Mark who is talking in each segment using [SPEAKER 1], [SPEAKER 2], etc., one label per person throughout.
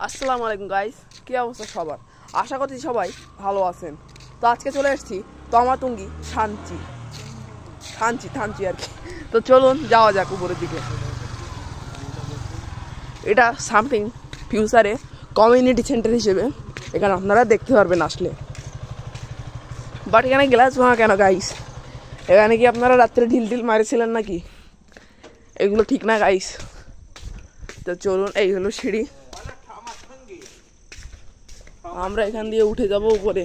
[SPEAKER 1] আসসালামু আলাইকুম গাইস, কি অবস্থা সবার? আশা করছি সবাই ভালো আছেন। তো আজকে চলে এসেছি তমাতুঙ্গি থানচি আর কি। তো চলুন যাওয়া যাক উপরের দিকে। এটা সামথিং ফিউচারে কমিউনিটি সেন্টার হিসেবে এখানে আপনারা দেখতে পারবেন আসলে। বাট এখানে গ্লাস ভাঙা কেন গাইস? এখানে কি আপনারা রাত্রে ঢিল মারেছিলেন নাকি? এগুলো ঠিক না গাইস। তো চলুন, এই হলো সিঁড়ি, আমরা এখান দিয়ে উঠে যাব উপরে।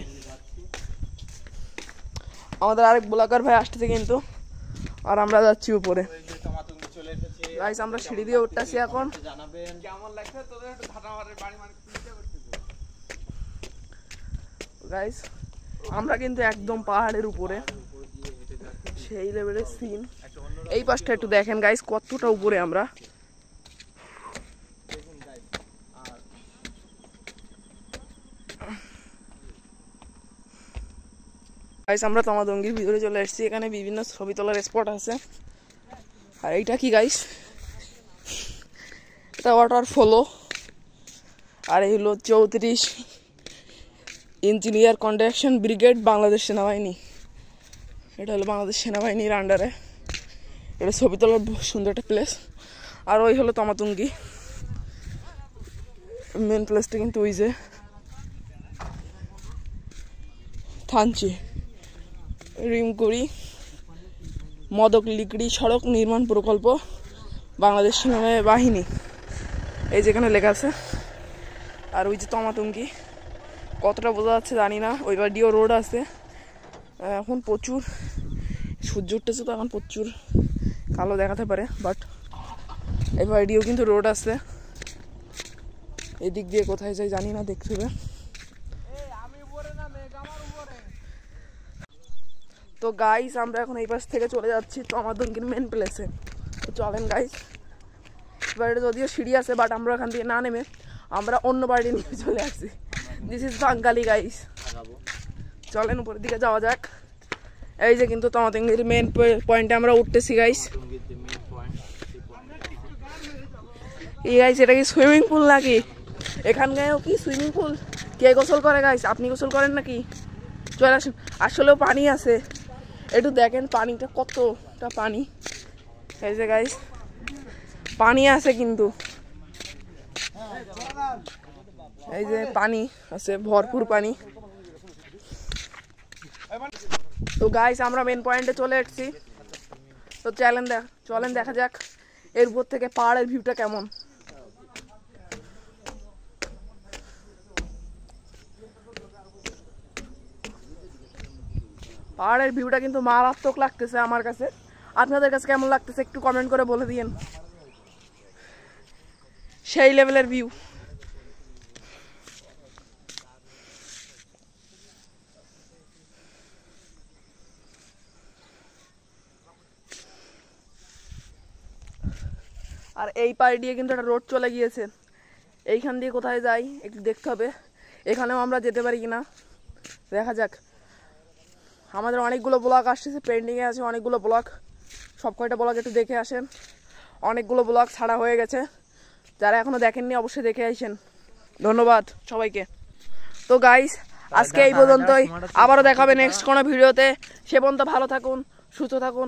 [SPEAKER 1] আমাদের আরেক ব্লগার ভাই আসতেছে কিন্তু, আর আমরা যাচ্ছি উপরে। গাইস আমরা সিঁড়ি দিয়ে উঠতেছি এখন। গাইস আমরা কিন্তু একদম পাহাড়ের উপরে, সেই লেভেলের সিন। এই পাশটা একটু দেখেন গাইস, কতটা উপরে আমরা। গাইস আমরা তমাতুঙ্গির ভিতরে চলে এসেছি। এখানে বিভিন্ন ছবি তোলার স্পট আছে। আর এইটা কি গাইস? এটা ওয়াটার ফলো। আর এই হলো 34 ইঞ্জিনিয়ার কন্ডাকশন ব্রিগেড, বাংলাদেশ সেনাবাহিনী। এটা হলো বাংলাদেশ সেনাবাহিনীর আন্ডারে। এটা ছবি তোলার সুন্দর একটা প্লেস। আর ওই হলো তমাতুঙ্গি মেন প্লেসটা, কিন্তু ওই যে থানচি রিমকুড়ি মদক লিকড়ি সড়ক নির্মাণ প্রকল্প বাংলাদেশ সেনাবাহিনী, এই যেখানে লেখা আছে। আর ওই যে তমাতুঙ্গি, কতটা বোঝা যাচ্ছে জানি না। ওই বাড়িও রোড আছে। এখন প্রচুর সূর্য উঠতেছে, তো এখন প্রচুর কালো দেখাতে পারে, বাট এই বাড়িও কিন্তু রোড আছে। এদিক দিয়ে কোথায় যাই জানি না, দেখতে হবে। তো গাইস আমরা এখন এই পাশ থেকে চলে যাচ্ছি তমাতুঙ্গির মেন প্লেসে। তো চলেন গাইস। বাড়িটা যদিও সিঁড়ি আছে, বাট আমরা এখান থেকে না নেমে আমরা অন্য বাড়ি নিয়ে চলে আসছি। This is Bangali guys. চলেন উপরের দিকে যাওয়া যাক। এই যে কিন্তু তমাতুঙ্গির মেন পয়েন্টে আমরা উঠতেছি গাইস। এই গাইস এটা কি সুইমিং পুল নাকি? এখানকারও কি সুইমিং পুল? কে গোসল করে গাইস? আপনি গোসল করেন নাকি? চলে আসুন। আসলেও পানি আছে, একটু দেখেন পানিটা, কতটা পানি। এই যে গাইস পানি আছে কিন্তু, এই যে পানি আছে, ভরপুর পানি। তো গাইস আমরা মেন পয়েন্টে চলে এসেছি। তো চলেন দেখা যাক এর উপর থেকে পাহাড়ের ভিউটা কেমন। পাহাড়ের ভিউটা কিন্তু মারাত্মক লাগতেছে আমার কাছে। আপনাদের কাছে কেমন লাগতেছে একটু কমেন্ট করে বলে দিয়েন। সেই লেভেলের ভিউ। আর এই পাড়ি দিয়ে কিন্তু একটা রোড চলে গিয়েছে। এইখান দিয়ে কোথায় যাই একটু দেখতে হবে। এখানেও আমরা যেতে পারি কিনা দেখা যাক। আমাদের অনেকগুলো ব্লগ আসতেছে, পেন্ডিংয়ে আছে অনেকগুলো ব্লগ। সব কয়টা ব্লগ একটু দেখে আসেন। অনেকগুলো ব্লগ ছাড়া হয়ে গেছে, যারা এখনো দেখেননি অবশ্যই দেখে আসেন। ধন্যবাদ সবাইকে। তো গাইস আজকে এই পর্যন্তই, আবারও দেখাবে নেক্সট কোনো ভিডিওতে। সে পর্যন্ত ভালো থাকুন, সুস্থ থাকুন।